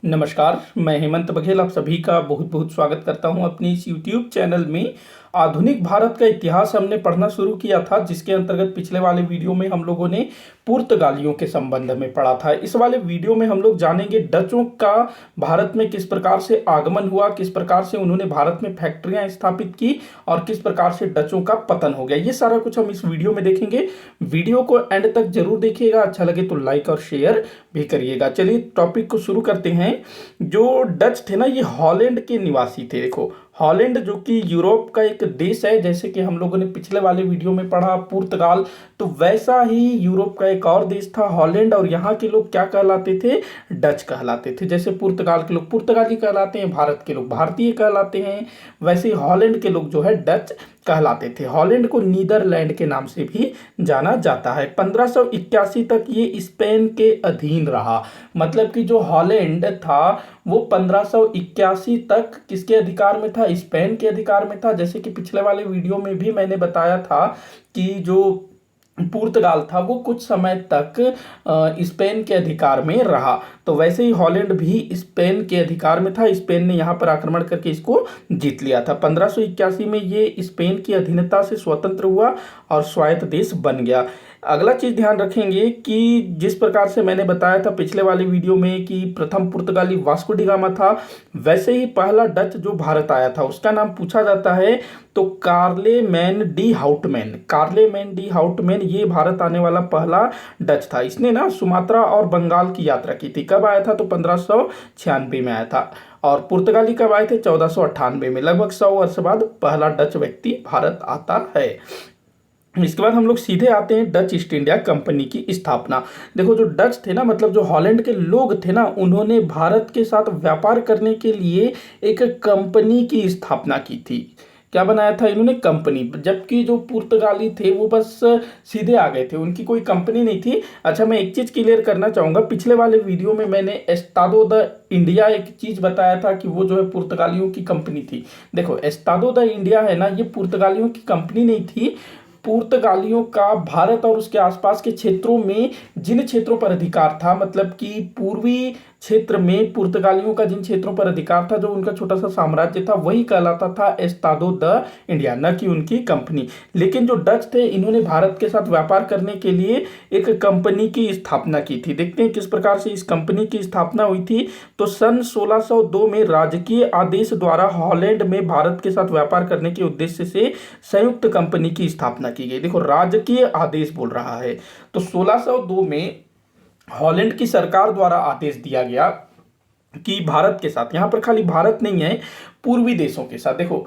नमस्कार, मैं हेमंत बघेल आप सभी का बहुत बहुत स्वागत करता हूं अपनी इस YouTube चैनल में। आधुनिक भारत का इतिहास हमने पढ़ना शुरू किया था, जिसके अंतर्गत पिछले वाले वीडियो में हम लोगों ने पुर्तगालियों के संबंध में पढ़ा था। इस वाले वीडियो में हम लोग जानेंगे डचों का भारत में किस प्रकार से आगमन हुआ, किस प्रकार से उन्होंने भारत में फैक्ट्रियां स्थापित की और किस प्रकार से डचों का पतन हो गया। ये सारा कुछ हम इस वीडियो में देखेंगे। वीडियो को एंड तक जरूर देखिएगा, अच्छा लगे तो लाइक और शेयर भी करिएगा। चलिए टॉपिक को शुरू करते हैं। जो डच थे ना, ये हॉलैंड के निवासी थे। देखो, हॉलैंड जो कि यूरोप का एक देश है, जैसे कि हम लोगों ने पिछले वाले वीडियो में पढ़ा पुर्तगाल, तो वैसा ही यूरोप का एक और देश था हॉलैंड। और यहाँ के लोग क्या कहलाते थे? डच कहलाते थे। जैसे पुर्तगाल के लोग पुर्तगाली कहलाते हैं, भारत के लोग भारतीय कहलाते हैं, वैसे ही हॉलैंड के लोग जो है डच कहलाते थे। हॉलैंड को नीदरलैंड के नाम से भी जाना जाता है। 1581 तक ये स्पेन के अधीन रहा। मतलब कि जो हॉलैंड था वो 1581 तक किसके अधिकार में था? स्पेन के अधिकार में था। जैसे कि पिछले वाले वीडियो में भी मैंने बताया था कि जो पुर्तगाल था वो कुछ समय तक स्पेन के अधिकार में रहा, तो वैसे ही हॉलैंड भी स्पेन के अधिकार में था। स्पेन ने यहाँ पर आक्रमण करके इसको जीत लिया था। 1581 में ये स्पेन की अधीनता से स्वतंत्र हुआ और स्वायत्त देश बन गया। अगला चीज ध्यान रखेंगे कि जिस प्रकार से मैंने बताया था पिछले वाले वीडियो में कि प्रथम पुर्तगाली वास्को डी गामा था, वैसे ही पहला डच जो भारत आया था उसका नाम पूछा जाता है तो कार्लेमैन डी हाउटमैन। कार्लेमैन डी हाउटमैन ये भारत आने वाला पहला डच था। इसने ना सुमात्रा और बंगाल की यात्रा की थी। कब आया था? तो 1596 में आया था। और पुर्तगाली कब आए थे? 1498 में। लगभग 100 वर्ष बाद पहला डच व्यक्ति भारत आता है। इसके बाद हम लोग सीधे आते हैं डच ईस्ट इंडिया कंपनी की स्थापना। देखो, जो डच थे ना, मतलब जो हॉलैंड के लोग थे ना, उन्होंने भारत के साथ व्यापार करने के लिए एक कंपनी की स्थापना की थी। क्या बनाया था इन्होंने? कंपनी। जबकि जो पुर्तगाली थे वो बस सीधे आ गए थे, उनकी कोई कंपनी नहीं थी। अच्छा, मैं एक चीज क्लियर करना चाहूंगा, पिछले वाले वीडियो में मैंने एस्तादो द इंडिया एक चीज बताया था कि वो जो है पुर्तगालियों की कंपनी थी। देखो, एस्तादो द इंडिया है ना, ये पुर्तगालियों की कंपनी नहीं थी। पुर्तगालियों का भारत और उसके आसपास के क्षेत्रों में जिन क्षेत्रों पर अधिकार था, मतलब कि पूर्वी क्षेत्र में पुर्तगालियों का जिन क्षेत्रों पर अधिकार था, जो उनका छोटा सा साम्राज्य था, वही कहलाता था एस्तादो द इंडिया, न कि उनकी कंपनी। लेकिन जो डच थे, इन्होंने भारत के साथ व्यापार करने के लिए एक कंपनी की स्थापना की थी। देखते हैं किस प्रकार से इस कंपनी की स्थापना हुई थी। तो सन 1602 में राजकीय आदेश द्वारा हॉलैंड में भारत के साथ व्यापार करने के उद्देश्य से संयुक्त कंपनी की स्थापना की गई। देखो, राजकीय आदेश बोल रहा है, तो 1602 में हॉलैंड की सरकार द्वारा आदेश दिया गया कि भारत के साथ, यहां पर खाली भारत नहीं है, पूर्वी देशों के साथ। देखो,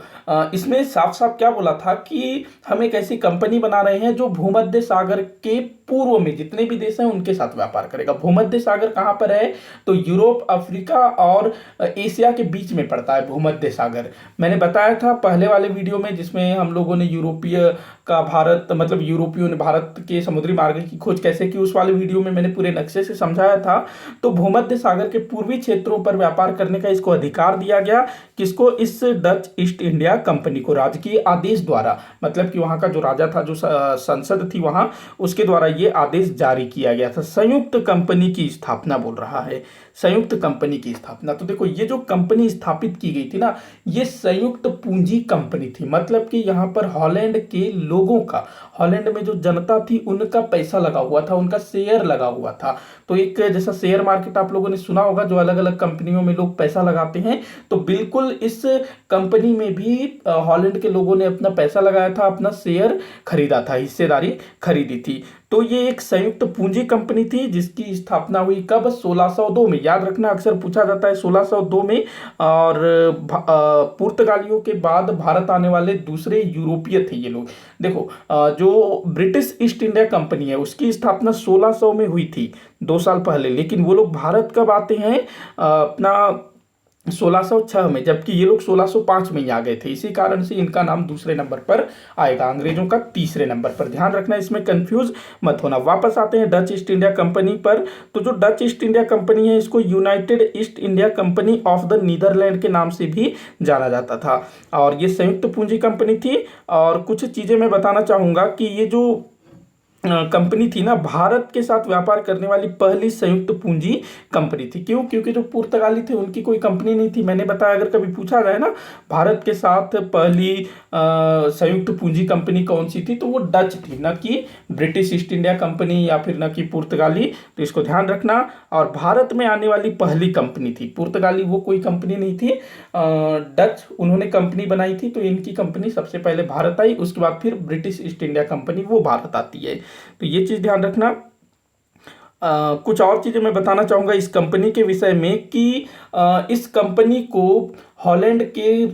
इसमें साफ साफ क्या बोला था कि हम एक ऐसी कंपनी बना रहे हैं जो भूमध्य सागर के पूर्व में जितने भी देश हैं उनके साथ व्यापार करेगा। भूमध्य सागर कहां पर है? तो यूरोप, अफ्रीका और एशिया के बीच में पड़ता है भूमध्य सागर। मैंने बताया था पहले वाले वीडियो में, जिसमें हम लोगों ने यूरोपीय का भारत, मतलब यूरोपियों ने भारत के समुद्री मार्ग की खोज कैसे की, उस वाले वीडियो में मैंने पूरे नक्शे से समझाया था। तो भूमध्य सागर के पूर्वी क्षेत्रों पर व्यापार करने का इसको अधिकार दिया गया। किसको? इस डच ईस्ट इंडिया कंपनी को, राजकीय आदेश द्वारा। मतलब कि वहां का जो राजा था, जो संसद थी वहां, उसके द्वारा ये आदेश जारी किया गया था। संयुक्त कंपनी की स्थापना बोल रहा है, संयुक्त कंपनी की स्थापना। तो देखो, ये जो कंपनी स्थापित की गई थी ना, ये संयुक्त पूंजी कंपनी थी। मतलब कि यहां पर हॉलैंड के लोगों का, हॉलैंड में जो जनता थी उनका पैसा लगा हुआ था, उनका शेयर लगा हुआ था। तो एक जैसा शेयर मार्केट आप लोगों ने सुना होगा, जो अलग अलग कंपनियों में लोग पैसा लगाते हैं, तो बिल्कुल इस कंपनी में भी हॉलैंड के लोगों ने अपना पैसा लगाया था, अपना शेयर खरीदा था, हिस्सेदारी खरीदी थी। तो ये एक संयुक्त पूंजी कंपनी थी जिसकी स्थापना हुई कब? 1602 में। याद रखना, अक्सर पूछा जाता है 1602 में। और पुर्तगालियों के बाद भारत आने वाले दूसरे यूरोपीय थे ये लोग। देखो, जो ब्रिटिश ईस्ट इंडिया कंपनी है उसकी स्थापना 1600 में हुई थी, 2 साल पहले। लेकिन वो लोग भारत कब आते हैं? अपना 1606 में, जबकि ये लोग 1605 में ही आ गए थे। इसी कारण से इनका नाम दूसरे नंबर पर आएगा, अंग्रेजों का तीसरे नंबर पर। ध्यान रखना, इसमें कंफ्यूज मत होना। वापस आते हैं डच ईस्ट इंडिया कंपनी पर। तो जो डच ईस्ट इंडिया कंपनी है, इसको United East India company of the Netherland के नाम से भी जाना जाता था। और ये संयुक्त पूंजी कंपनी थी। और कुछ चीजें मैं बताना चाहूंगा कि ये जो कंपनी थी ना, भारत के साथ व्यापार करने वाली पहली संयुक्त पूंजी कंपनी थी। क्यों? क्योंकि जो पुर्तगाली थे उनकी कोई कंपनी नहीं थी। मैंने बताया अगर कभी पूछा जाए ना भारत के साथ पहली संयुक्त पूंजी कंपनी कौन सी थी, तो वो डच थी, ना कि ब्रिटिश ईस्ट इंडिया कंपनी या फिर ना कि पुर्तगाली। तो इसको ध्यान रखना। और भारत में आने वाली पहली कंपनी थी, पुर्तगाली वो कोई कंपनी नहीं थी, डच उन्होंने कंपनी बनाई थी। तो इनकी कंपनी सबसे पहले भारत आई, उसके बाद फिर ब्रिटिश ईस्ट इंडिया कंपनी वो भारत आती है। तो ये चीज ध्यान रखना। कुछ और चीजें मैं बताना चाहूंगा इस कंपनी के विषय में कि इस कंपनी को हॉलैंड के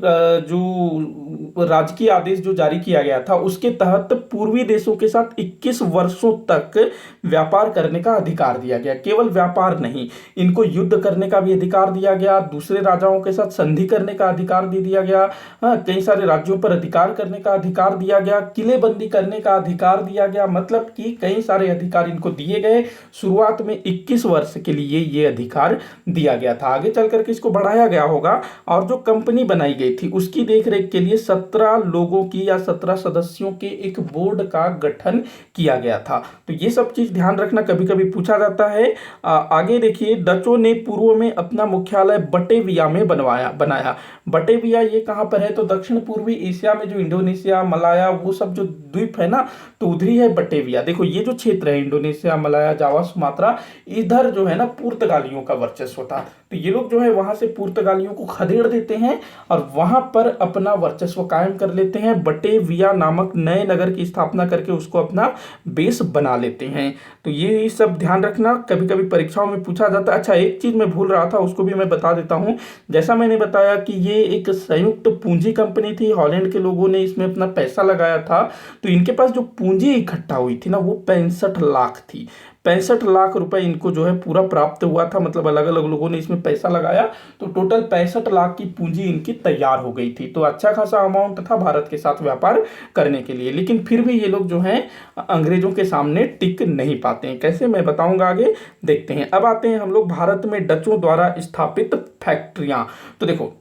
जो राजकीय आदेश जो जारी किया गया था उसके तहत पूर्वी देशों के साथ 21 वर्षों तक व्यापार करने का अधिकार दिया गया। केवल व्यापार नहीं, इनको युद्ध करने का भी अधिकार दिया गया, दूसरे राजाओं के साथ संधि करने का अधिकार दे दिया गया, कई सारे राज्यों पर अधिकार करने का अधिकार दिया गया, किलेबंदी करने का अधिकार दिया गया। मतलब कि कई सारे अधिकार इनको दिए गए। शुरुआत में 21 वर्ष के लिए ये अधिकार दिया गया था। आगे चल करके इसको बढ़ाया गया होगा। और जो कंपनी बनाई गई थी उसकी देखरेख के लिए 17 लोगों की या 17 सदस्यों के एक बोर्ड का गठन किया गया था। तो ये सब चीज ध्यान रखना, कभी कभी पूछा जाता है। आगे देखिए, डचों ने पूर्व में अपना मुख्यालय बटेविया में बनाया। बटेविया ये कहां पर है? तो दक्षिण पूर्वी एशिया में जो इंडोनेशिया, मलाया वो सब जो द्वीप है ना, तो उधर ही है बटेविया। देखो ये जो क्षेत्र है इंडोनेशिया, मलाया, जावा, सुमात्रा, इधर जो है ना पुर्तगालियों का वर्चस्व था। तो ये लोग जो है वहां से पुर्तगालियों को खदेड़ देते हैं और वहां पर अपना वर्चस्व कायम कर लेते हैं। बटेविया नामक नए नगर की स्थापना करके उसको अपना बेस बना लेते हैं। तो ये सब ध्यान रखना, कभी कभी परीक्षाओं में पूछा जाता है। अच्छा, एक चीज मैं भूल रहा था, उसको भी मैं बता देता हूं। जैसा मैंने बताया कि ये एक संयुक्त पूंजी कंपनी थी, हॉलैंड के लोगों ने इसमें अपना पैसा लगाया था। तो इनके पास जो पूंजी इकट्ठा हुई थी ना वो 65 लाख थी। 65 लाख रुपए इनको जो है पूरा प्राप्त हुआ था। मतलब अलग अलग लोगों ने इसमें पैसा लगाया, तो टोटल 65 लाख की पूंजी इनकी तैयार हो गई थी। तो अच्छा खासा अमाउंट था भारत के साथ व्यापार करने के लिए। लेकिन फिर भी ये लोग जो हैं अंग्रेजों के सामने टिक नहीं पाते हैं। कैसे, मैं बताऊंगा आगे, देखते हैं। अब आते हैं हम लोग भारत में डचों द्वारा स्थापित फैक्ट्रियां। तो देखो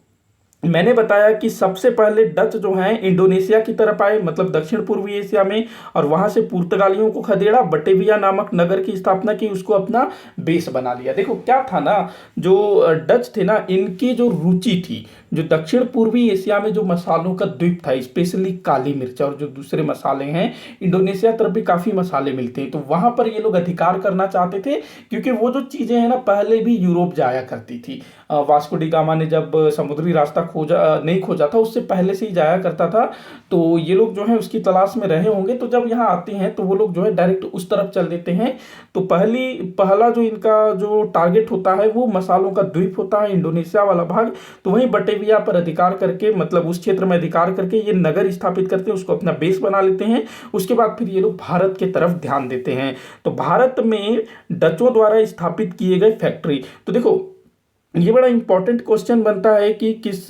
मैंने बताया कि सबसे पहले डच जो हैं इंडोनेशिया की तरफ आए, मतलब दक्षिण पूर्वी एशिया में, और वहां से पुर्तगालियों को खदेड़ा, बटेविया नामक नगर की स्थापना की, उसको अपना बेस बना लिया। देखो क्या था ना, जो डच थे ना, इनकी जो रुचि थी, जो दक्षिण पूर्वी एशिया में जो मसालों का द्वीप था, स्पेशली काली मिर्च और जो दूसरे मसाले हैं, इंडोनेशिया तरफ भी काफी मसाले मिलते हैं, तो वहां पर ये लोग अधिकार करना चाहते थे। क्योंकि वो जो चीजें हैं ना पहले भी यूरोप जाया करती थी। वास्को डी गामा ने जब समुद्री रास्ता नहीं खोजा था, उससे पहले से ही जाया करता था। तो ये लोग जो है उसकी तलाश में रहे होंगे, तो जब यहाँ आते हैं तो वो लोग जो है डायरेक्ट उस तरफ चल देते हैं। तो पहला जो इनका जो टारगेट होता है वो मसालों का द्वीप होता है, इंडोनेशिया वाला भाग। तो वहीं बटेविया पर अधिकार करके, मतलब उस क्षेत्र में अधिकार करके ये नगर स्थापित करते हैं, उसको अपना बेस बना लेते हैं। उसके बाद फिर ये लोग भारत के तरफ ध्यान देते हैं। तो भारत में डचों द्वारा स्थापित किए गए फैक्ट्री, तो देखो ये बड़ा इंपॉर्टेंट क्वेश्चन बनता है कि किस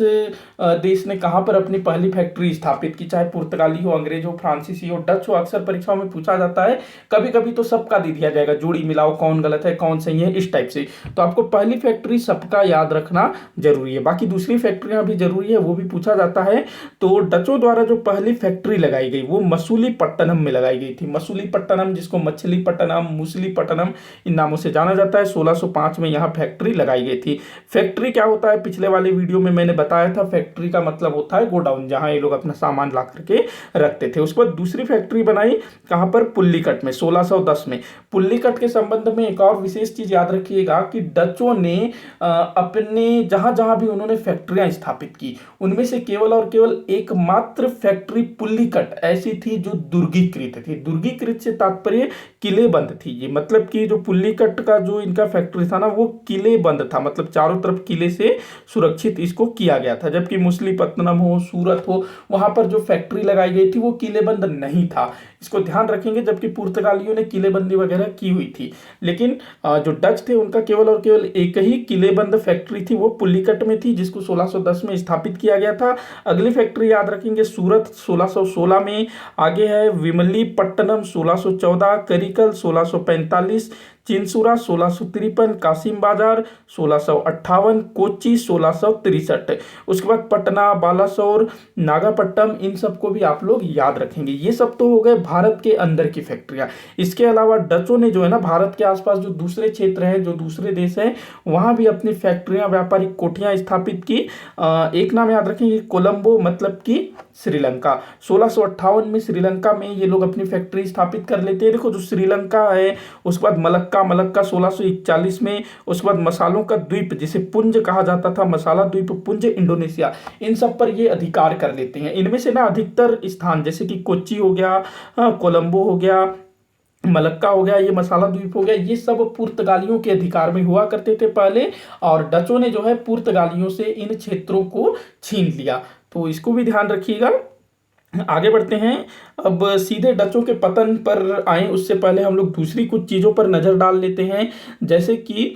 देश ने कहां पर अपनी पहली फैक्ट्री स्थापित की, चाहे पुर्तगाली हो, अंग्रेज हो, फ्रांसीसी हो, डच हो। अक्सर परीक्षाओं में पूछा जाता है। कभी कभी तो सबका दे दिया जाएगा, जोड़ी मिलाओ, कौन गलत है कौन सही है, इस टाइप से। तो आपको पहली फैक्ट्री सबका याद रखना जरूरी है। बाकी दूसरी फैक्ट्रियां भी जरूरी है, वो भी पूछा जाता है। तो डचों द्वारा जो पहली फैक्ट्री लगाई गई वो मसूलीपट्टनम में लगाई गई थी। मसूलीपट्टनम, जिसको मछलीपट्टनम, मूसलीपट्टनम इन नामों से जाना जाता है, 1605 में यहाँ फैक्ट्री लगाई गई थी। फैक्ट्री क्या होता है, पिछले वाले वीडियो में मैंने बताया था। फैक्ट्री का मतलब होता है गोडाउन, जहां ये लोग अपना सामान ला करके रखते थे। उसके बाद दूसरी फैक्ट्री बनाई कहां पर, पुल्लीकट में, 1610 में। पुल्लीकट के संबंध में एक और विशेष चीज याद रखिएगा कि डचों ने अपने जहां जहां भी उन्होंने फैक्ट्रियां स्थापित की, उनमें से केवल और केवल एकमात्र फैक्ट्री पुल्लीकट ऐसी थी जो दुर्गीकृत थी। दुर्गीकृत से तात्पर्य किले बंद थी। ये मतलब कि जो पुल्लीकट का जो इनका फैक्ट्री था ना वो किले बंद था, मतलब चारों तरफ किले से सुरक्षित इसको किया गया था। जबकि मछलीपट्टनम हो, सूरत हो, वहां पर जो फैक्ट्री लगाई गई थी वो किलेबंद नहीं था। इसको ध्यान रखेंगे। जबकि पुर्तगालियों ने किलेबंदी वगैरह की हुई थी, लेकिन जो डच थे उनका केवल और केवल एक ही किलेबंद फैक्ट्री थी, वो पुल्लीकट में थी, जिसको 1610 में स्थापित किया गया था। अगली फैक्ट्री याद रखेंगे, सूरत 1616 में। आगे है विमलीपट्टनम 1614, करिकल 1645, चिंसुरा 1653, कासिम बाजार 1658, कोच्चि 1663। उसके बाद पटना, बालासोर, नागापट्टनम, इन सबको भी आप लोग याद रखेंगे। ये सब तो हो गए भारत के अंदर की फैक्ट्रियां। इसके अलावा डचों ने जो है ना भारत के आसपास जो दूसरे क्षेत्र हैं, जो दूसरे देश हैं, वहां भी अपनी फैक्ट्रियां, व्यापारिक कोठियां स्थापित की। एक नाम याद रखेंगे, कोलंबो, मतलब कि श्रीलंका। 1658 में श्रीलंका में ये लोग अपनी फैक्ट्री स्थापित कर लेते हैं। देखो जो श्रीलंका है, उसके बाद मलक्का 1641 में, उसके बाद मसालों का द्वीप जिसे पुंज कहा जाता था, मसाला द्वीप पुंज इंडोनेशिया, इन सब पर ये अधिकार कर लेते हैं। इनमें से ना अधिकतर स्थान जैसे कि कोच्चि हो गया, कोलंबो हो गया, मलक्का हो गया, ये मसाला द्वीप हो गया, ये सब पुर्तगालियों के अधिकार में हुआ करते थे पहले, और डचों ने जो है पुर्तगालियों से इन क्षेत्रों को छीन लिया। तो इसको भी ध्यान रखिएगा। आगे बढ़ते हैं, अब सीधे डचों के पतन पर आए उससे पहले हम लोग दूसरी कुछ चीज़ों पर नज़र डाल लेते हैं। जैसे कि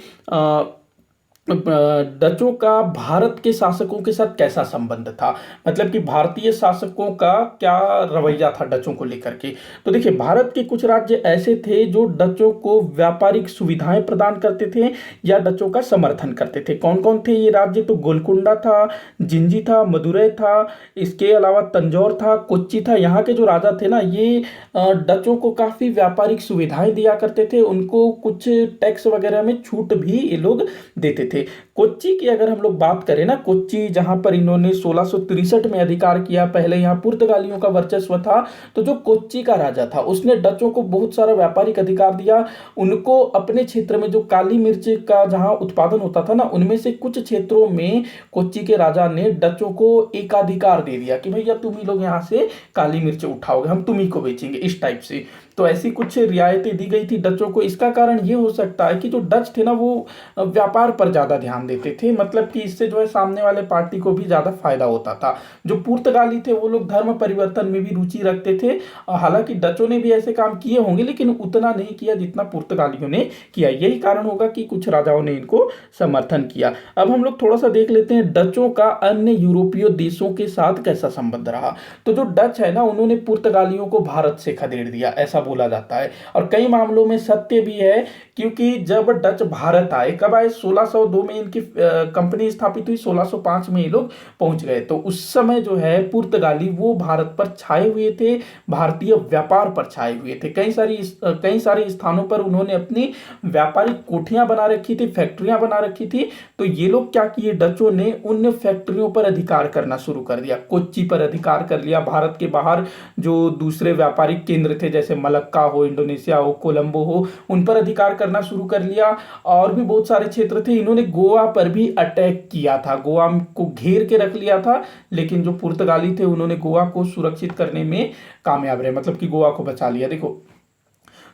डचों का भारत के शासकों के साथ कैसा संबंध था, मतलब कि भारतीय शासकों का क्या रवैया था डचों को लेकर के। तो देखिए, भारत के कुछ राज्य ऐसे थे जो डचों को व्यापारिक सुविधाएं प्रदान करते थे या डचों का समर्थन करते थे। कौन कौन थे ये राज्य? तो गोलकुंडा था, जिंजी था, मदुरै था, इसके अलावा तंजौर था, कोच्चि था। यहाँ के जो राजा थे ना, ये डचों को काफ़ी व्यापारिक सुविधाएं दिया करते थे, उनको कुछ टैक्स वगैरह में छूट भी ये लोग देते थे। कोच्चि की अगर हम लोग बात करें ना, कोच्चि जहां पर इन्होंने 1663 में अधिकार किया, पहले यहां पुर्तगालियों का वर्चस्व था, तो जो कोच्चि का राजा था उसने डचों को बहुत सारा व्यापारिक अधिकार दिया। उनको अपने क्षेत्र में जो काली मिर्च का जहां उत्पादन होता था ना, उनमें से कुछ क्षेत्रों में कोच्चि के राजा ने डचों को एकाधिकार दे दिया कि भैया तुम ही लोग यहां से काली मिर्च उठाओगे, हम तुम ही को बेचेंगे, इस टाइप से। तो ऐसी कुछ रियायतें दी गई थी डचों को। इसका कारण ये हो सकता है कि जो डच थे ना, वो व्यापार पर ज्यादा ध्यान देते थे, मतलब कि इससे जो है सामने वाले पार्टी को भी ज्यादा फायदा होता था। जो पुर्तगाली थे वो लोग धर्म परिवर्तन में भी रुचि रखते थे। हालांकि डचों ने भी ऐसे काम किए होंगे, लेकिन उतना नहीं किया जितना पुर्तगालियों ने किया। यही कारण होगा कि कुछ राजाओं ने इनको समर्थन किया। अब हम लोग थोड़ा सा देख लेते हैं डचों का अन्य यूरोपीय देशों के साथ कैसा संबंध रहा। तो जो डच है ना, उन्होंने पुर्तगालियों को भारत से खदेड़ दिया, ऐसा बोला जाता है। और कई मामलों में सत्य भी है, क्योंकि जब डच भारत आए, कब आए? 1602 में इनकी कंपनी स्थापित हुई, 1605 में ये लोग पहुंच गए। तो उस समय जो है पुर्तगाली वो भारत पर छाए हुए थे, भारतीय व्यापार पर छाए हुए थे। कई सारे स्थानों पर उन्होंने अपनी व्यापारिक कोठियां बना रखी थी, फैक्ट्रियां बना रखी थी। तो ये लोग क्या किए, डचों ने उन फैक्ट्रियों पर अधिकार करना शुरू कर दिया। कोच्चि पर अधिकार कर लिया, भारत के बाहर जो दूसरे व्यापारिक केंद्र थे जैसे मलक्का हो, इंडोनेशिया हो, कोलंबो हो, उन पर अधिकार करना शुरू कर लिया। और भी बहुत सारे क्षेत्र थे। इन्होंने गोवा पर भी अटैक किया था, गोवा को घेर के रख लिया था, लेकिन जो पुर्तगाली थे उन्होंने गोवा को सुरक्षित करने में कामयाब रहे, मतलब कि गोवा को बचा लिया। देखो,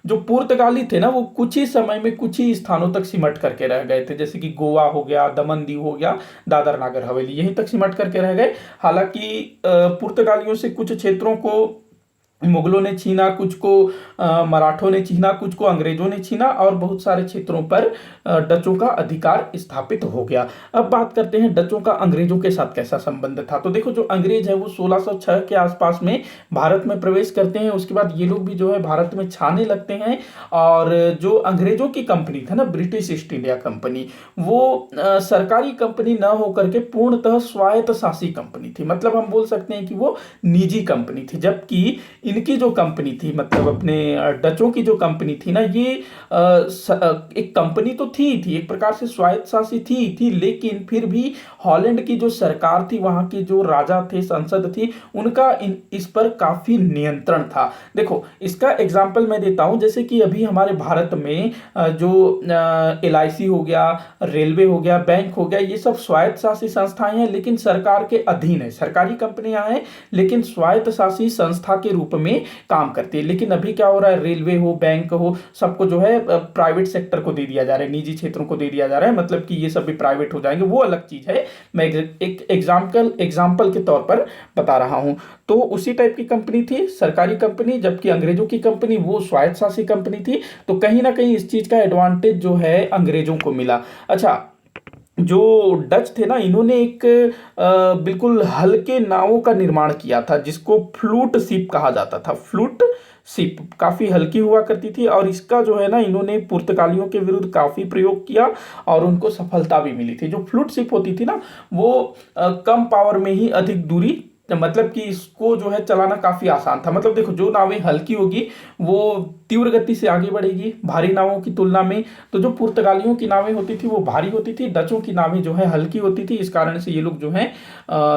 जो पुर्तगाली थे ना, वो कुछ ही समय में कुछ ही स्थानों तक सिमट करके रह गए थे, जैसे कि गोवा हो गया, दमन दीव हो गया, दादर नागर हवेली, यहीं तक सिमट करके रह गए। हालांकि पुर्तगालियों से कुछ क्षेत्रों को मुगलों ने छीना, कुछ को मराठों ने छीना, कुछ को अंग्रेजों ने छीना, और बहुत सारे क्षेत्रों पर डचों का अधिकार स्थापित हो गया। अब बात करते हैं डचों का अंग्रेजों के साथ कैसा संबंध था। तो देखो, जो अंग्रेज है वो 1606 के आसपास में भारत में प्रवेश करते हैं। उसके बाद ये लोग भी जो है भारत में छाने लगते हैं। और जो अंग्रेजों की कंपनी था ना, ब्रिटिश ईस्ट इंडिया कंपनी, वो सरकारी कंपनी न होकर के पूर्णतः स्वायत्त शासी कंपनी थी। मतलब हम बोल सकते हैं कि वो निजी कंपनी थी, जबकि इनकी जो कंपनी थी, मतलब अपने डचों की जो कंपनी थी ना, ये एक कंपनी तो थी एक प्रकार से स्वायत्त शासी थी, लेकिन फिर भी हॉलैंड की जो सरकार थी, वहां के जो राजा थे, संसद थी, उनका इस पर काफी नियंत्रण था। देखो, इसका एग्जांपल मैं देता हूं, जैसे कि अभी हमारे भारत में जो LIC हो गया, रेलवे हो गया, बैंक हो गया, ये सब स्वायत्त शासी संस्थाएं हैं, लेकिन सरकार के अधीन है, सरकारी कंपनियां हैं, लेकिन स्वायत्त शासी संस्था के रूप में काम करती है। लेकिन अभी क्या हो रहा है, रेलवे हो, बैंक हो, सबको जो है प्राइवेट सेक्टर को दे दिया जा रहा है, निजी क्षेत्रों को दे दिया जा रहा है, मतलब कि ये सब भी प्राइवेट हो जाएंगे, वो अलग चीज है। मैं एक एग्जाम्पल के तौर पर बता रहा हूं। तो उसी टाइप की कंपनी थी, सरकारी कंपनी, जबकि अंग्रेजों की कंपनी वो स्वायत्त शासी कंपनी थी। तो कहीं ना कहीं इस चीज का एडवांटेज जो है अंग्रेजों को मिला। अच्छा, जो डच थे ना, इन्होंने एक बिल्कुल हल्के नावों का निर्माण किया था जिसको फ्लूट शिप कहा जाता था। फ्लूट शिप काफ़ी हल्की हुआ करती थी और इसका जो है ना, इन्होंने पुर्तगालियों के विरुद्ध काफ़ी प्रयोग किया और उनको सफलता भी मिली थी। जो फ्लूट शिप होती थी ना, वो कम पावर में ही अधिक दूरी, मतलब कि इसको जो है चलाना काफी आसान था। मतलब देखो, जो नावें हल्की होगी वो तीव्र गति से आगे बढ़ेगी भारी नावों की तुलना में। तो जो पुर्तगालियों की नावें होती थी वो भारी होती थी, डचों की नावें जो है हल्की होती थी। इस कारण से ये लोग जो है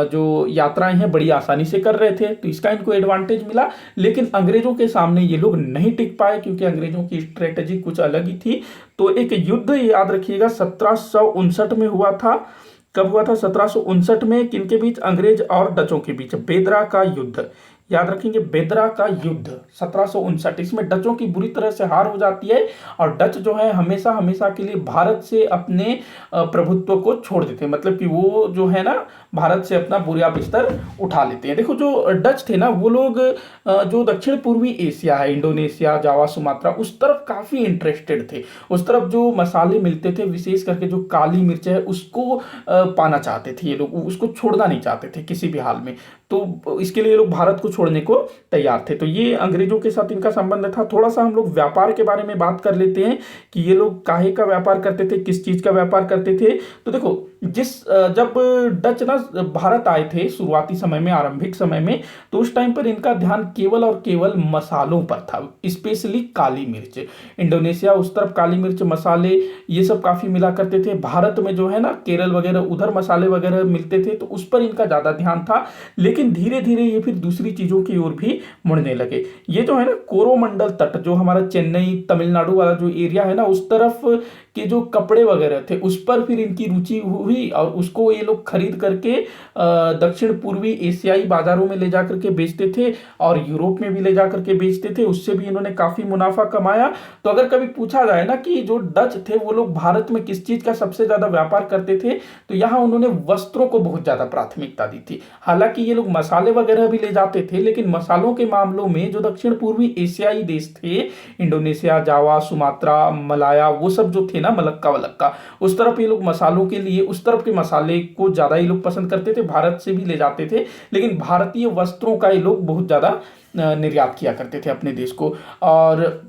जो यात्राएं हैं बड़ी आसानी से कर रहे थे, तो इसका इनको एडवांटेज मिला। लेकिन अंग्रेजों के सामने ये लोग नहीं टिक पाए क्योंकि अंग्रेजों की स्ट्रेटेजी कुछ अलग ही थी। तो एक युद्ध याद रखिएगा 1759 में हुआ था। कब हुआ था? 1759 में। किनके बीच? अंग्रेज और डचों के बीच बेदरा का युद्ध। याद रखेंगे, बेदरा का युद्ध 1759। इसमें डचों की बुरी तरह से हार हो जाती है और डच जो है हमेशा हमेशा के लिए भारत से अपने प्रभुत्व को छोड़ देते हैं। मतलब कि वो जो है ना, भारत से अपना बुरा बिस्तर उठा लेते हैं। देखो, जो डच थे ना, वो लोग जो दक्षिण पूर्वी एशिया है, इंडोनेशिया, जावा, सुमात्रा, उस तरफ काफी इंटरेस्टेड थे। उस तरफ जो मसाले मिलते थे, विशेष करके जो काली मिर्च है, उसको पाना चाहते थे ये लोग, उसको छोड़ना नहीं चाहते थे किसी भी हाल में। तो इसके लिए ये लोग भारत को छोड़ने को तैयार थे। तो ये अंग्रेजों के साथ इनका संबंध था। थोड़ा सा हम लोग व्यापार के बारे में बात कर लेते हैं कि ये लोग काहे का व्यापार करते थे, किस चीज का व्यापार करते थे। तो देखो, जब डच ना भारत आए थे शुरुआती समय में, आरंभिक समय में, तो उस टाइम पर इनका ध्यान केवल और केवल मसालों पर था, स्पेशली काली मिर्च। इंडोनेशिया उस तरफ काली मिर्च, मसाले, ये सब काफी मिला करते थे। भारत में जो है ना, केरल वगैरह, उधर मसाले वगैरह मिलते थे, तो उस पर इनका ज्यादा ध्यान था। लेकिन धीरे धीरे ये फिर दूसरी चीजों की ओर भी मुड़ने लगे। ये जो है ना, कोरोमंडल तट, जो हमारा चेन्नई तमिलनाडु वाला जो एरिया है ना, उस तरफ के जो कपड़े वगैरह थे, उस पर फिर इनकी रुचि हुई और उसको ये लोग खरीद करके दक्षिण पूर्वी एशियाई बाजारों में ले जाकर के बेचते थे और यूरोप में भी ले जाकर के बेचते थे। उससे भी इन्होंने काफी मुनाफा कमाया। तो अगर कभी पूछा जाए ना कि जो डच थे वो लोग भारत में किस चीज का सबसे ज्यादा व्यापार करते थे, तो यहां उन्होंने वस्त्रों को बहुत ज्यादा प्राथमिकता दी थी। हालांकि ये लोग मसाले वगैरह भी ले जाते थे, लेकिन मसालों के मामलों में जो दक्षिण पूर्वी एशियाई देश थे, इंडोनेशिया, जावा, सुमात्रा, मलाया, वो सब जो थे ना, मलक्का वलक्का, उस तरफ ये लोग मसालों के लिए, उस तरफ के मसाले को ज्यादा ये लोग पसंद करते थे, भारत से भी ले जाते थे। लेकिन भारतीय वस्त्रों का ये लोग बहुत ज्यादा निर्यात किया करते थे अपने देश को। और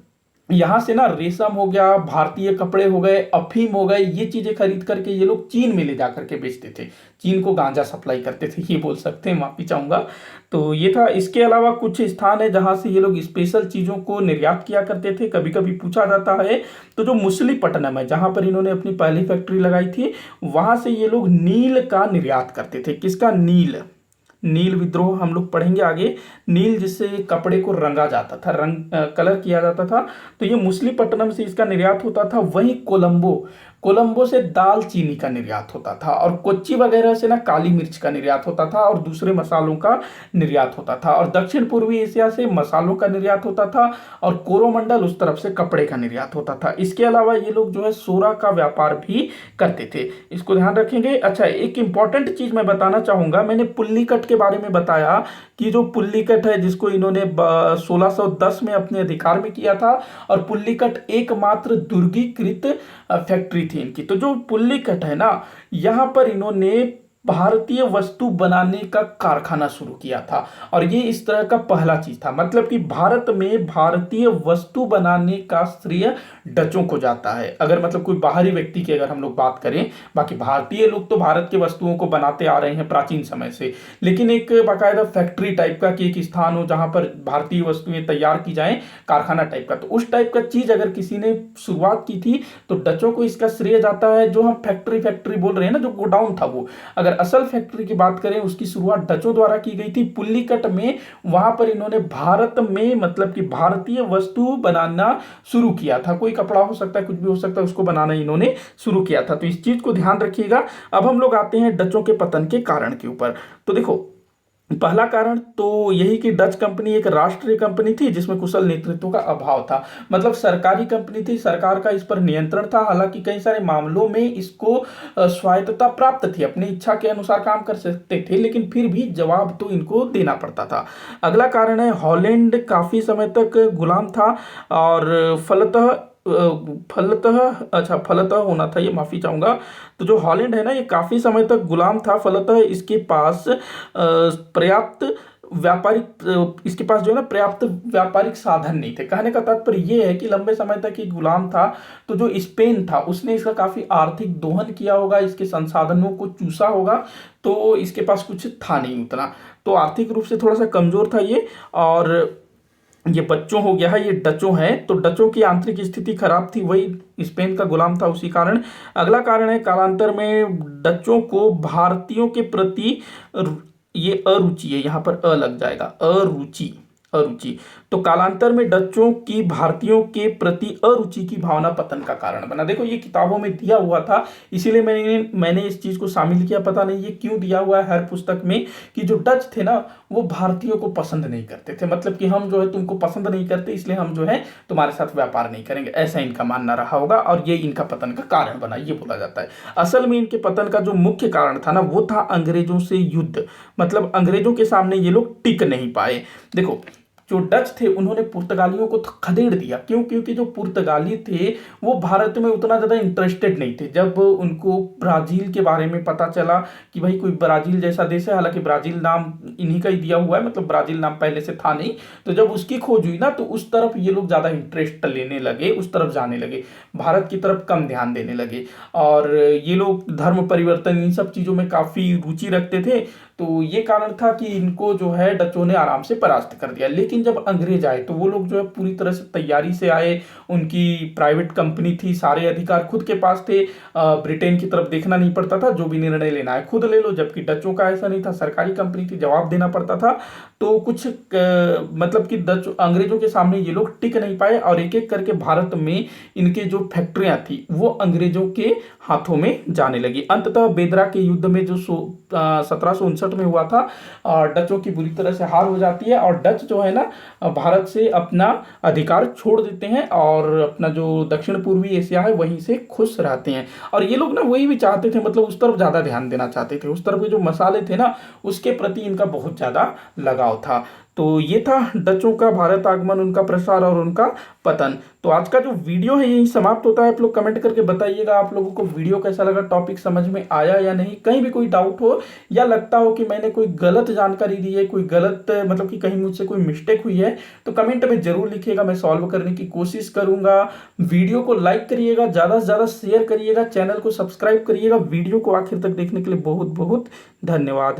यहां से ना रेशम हो गया, भारतीय कपड़े हो गए, अफीम हो गए, ये चीजें खरीद करके ये लोग चीन में ले जा करके बेचते थे। चीन को गांजा सप्लाई करते थे, ये बोल सकते हैं, माफी चाहूंगा। तो ये था। इसके अलावा कुछ स्थान है जहां से ये लोग स्पेशल चीजों को निर्यात किया करते थे, कभी कभी पूछा जाता है। तो जो मुसलीपट्टनम है, जहां पर इन्होंने अपनी पहली फैक्ट्री लगाई थी, वहां से ये लोग नील का निर्यात करते थे। किसका? नील। नील विद्रोह हम लोग पढ़ेंगे आगे। नील जिससे कपड़े को रंगा जाता था, कलर किया जाता था, तो ये मुसलीपट्टनम से इसका निर्यात होता था। वहीं कोलंबो, कोलंबो से दाल चीनी का निर्यात होता था और कोच्चि वगैरह से ना काली मिर्च का निर्यात होता था और दूसरे मसालों का निर्यात होता था। और दक्षिण पूर्वी एशिया से मसालों का निर्यात होता था और कोरोमंडल उस तरफ से कपड़े का निर्यात होता था। इसके अलावा ये लोग जो है सोरा का व्यापार भी करते थे, इसको ध्यान रखेंगे। अच्छा, एक इंपॉर्टेंट चीज मैं बताना चाहूंगा, मैंने पुल्लीकट के बारे में बताया कि जो पुल्लीकट है जिसको इन्होंने 1610 में अपने अधिकार में किया था, और पुल्लीकट एकमात्र दुर्गीकृत फैक्ट्री थी इनकी। तो जो पुल्लीकट है ना, यहां पर इन्होंने भारतीय वस्तु बनाने का कारखाना शुरू किया था और ये इस तरह का पहला चीज था। मतलब कि भारत में भारतीय वस्तु बनाने का श्रेय डचों को जाता है। अगर मतलब कोई बाहरी व्यक्ति की अगर हम लोग बात करें, बाकी भारतीय लोग तो भारत के वस्तुओं को बनाते आ रहे हैं प्राचीन समय से, लेकिन एक बाकायदा फैक्ट्री टाइप का, कि एक स्थान हो जहां पर भारतीय वस्तुएं तैयार की जाएं, कारखाना टाइप का, तो उस टाइप का चीज अगर किसी ने शुरुआत की थी तो डचों को इसका श्रेय जाता है। जो हम फैक्ट्री फैक्ट्री बोल रहे हैं ना, जो गोडाउन था, वो अगर असल फैक्ट्री की बात करें, उसकी शुरुआत डचों द्वारा की गई थी पुल्लीकट में। वहां पर इन्होंने भारत में, मतलब कि भारतीय वस्तु बनाना शुरू किया था। कोई कपड़ा हो सकता है, कुछ भी हो सकता है, उसको बनाना इन्होंने शुरू किया था। तो इस चीज को ध्यान रखिएगा। अब हम लोग आते हैं डचों के पतन के कारण के ऊपर। तो देखो, पहला कारण तो यही कि डच कंपनी एक राष्ट्रीय कंपनी थी जिसमें कुशल नेतृत्व का अभाव था। मतलब सरकारी कंपनी थी, सरकार का इस पर नियंत्रण था। हालांकि कई सारे मामलों में इसको स्वायत्तता प्राप्त थी, अपनी इच्छा के अनुसार काम कर सकते थे, लेकिन फिर भी जवाब तो इनको देना पड़ता था। अगला कारण है हॉलैंड काफी समय तक गुलाम था और फलतः फलतः होना था, ये माफ़ी चाहूँगा। तो जो हॉलैंड है ना, ये काफ़ी समय तक गुलाम था, फलतः इसके पास पर्याप्त इसके पास जो है ना पर्याप्त व्यापारिक साधन नहीं थे। कहने का तात्पर्य ये है कि लंबे समय तक ये गुलाम था, तो जो स्पेन था उसने इसका काफ़ी आर्थिक दोहन किया होगा, इसके संसाधनों को चूसा होगा, तो इसके पास कुछ था नहीं उतना, तो आर्थिक रूप से थोड़ा सा कमज़ोर था ये। और ये बच्चों हो गया है, ये डचों है, तो डचों की आंतरिक स्थिति खराब थी, वही स्पेन का गुलाम था उसी कारण। अगला कारण है कालांतर में डचों को भारतीयों के प्रति ये अरुचि है, यहाँ पर लग जाएगा, अरुचि, अरुचि। तो कालांतर में डचों की भारतीयों के प्रति अरुचि की भावना पतन का कारण बना। देखो ये किताबों में दिया हुआ था, इसीलिए मैंने इस चीज को शामिल किया। पता नहीं ये क्यों दिया हुआ है हर पुस्तक में कि जो डच थे ना वो भारतीयों को पसंद नहीं करते थे, मतलब कि हम जो है तुमको पसंद नहीं करते, इसलिए हम जो है तुम्हारे साथ व्यापार नहीं करेंगे, ऐसा इनका मानना रहा होगा, और ये इनका पतन का कारण बना, ये बोला जाता है। असल में इनके पतन का जो मुख्य कारण था ना वो था अंग्रेजों से युद्ध, मतलब अंग्रेजों के सामने ये लोग टिक नहीं पाए। देखो जो डच थे उन्होंने पुर्तगालियों को खदेड़ दिया, क्यों? क्योंकि जो पुर्तगाली थे वो भारत में उतना ज़्यादा इंटरेस्टेड नहीं थे। जब उनको ब्राज़ील के बारे में पता चला कि भाई कोई ब्राज़ील जैसा देश है, हालांकि ब्राज़ील नाम इन्हीं का ही दिया हुआ है, मतलब ब्राज़ील नाम पहले से था नहीं, तो जब उसकी खोज हुई ना तो उस तरफ ये लोग ज़्यादा इंटरेस्ट लेने लगे, उस तरफ जाने लगे, भारत की तरफ कम ध्यान देने लगे। और ये लोग धर्म परिवर्तन इन सब चीज़ों में काफ़ी रुचि रखते थे, तो ये कारण था कि इनको जो है डचों ने आराम से परास्त कर दिया। लेकिन जब अंग्रेज आए तो वो लोग जो है पूरी तरह से तैयारी से आए, उनकी प्राइवेट कंपनी थी, सारे अधिकार खुद के पास थे, ब्रिटेन की तरफ देखना नहीं पड़ता था, जो भी निर्णय लेना है खुद ले लो, जबकि डचों का ऐसा नहीं था, सरकारी कंपनी थी, जवाब देना पड़ता था। तो कुछ मतलब कि अंग्रेजों के सामने ये लोग टिक नहीं पाए, और एक एक करके भारत में इनके जो फैक्ट्रियां थी वो अंग्रेजों के हाथों में जाने लगी। अंततः बेदरा के युद्ध में जो 1759 में हुआ था, डचों की बुरी तरह से हार हो जाती है, और डच जो है ना भारत से अपना अधिकार छोड़ देते हैं, और अपना जो दक्षिण पूर्वी एशिया है वहीं से खुश रहते हैं। और ये लोग ना वही भी चाहते थे, मतलब उस तरफ ज़्यादा ध्यान देना चाहते थे, उस तरफ के जो मसाले थे ना उसके प्रति इनका बहुत ज़्यादा लगाव था। तो ये था डचों का भारत आगमन, उनका प्रसार और उनका पतन। तो आज का जो वीडियो है यही समाप्त होता है। आप लोग कमेंट करके बताइएगा आप लोगों को वीडियो कैसा लगा, टॉपिक समझ में आया या नहीं, कहीं भी कोई डाउट हो या लगता हो कि मैंने कोई गलत जानकारी दी है, कोई गलत मतलब कि कहीं मुझसे कोई मिस्टेक हुई है, तो कमेंट में जरूर लिखिएगा, मैं सॉल्व करने की कोशिश करूंगा। वीडियो को लाइक करिएगा, ज़्यादा से ज़्यादा शेयर करिएगा, चैनल को सब्सक्राइब करिएगा। वीडियो को आखिर तक देखने के लिए बहुत बहुत धन्यवाद।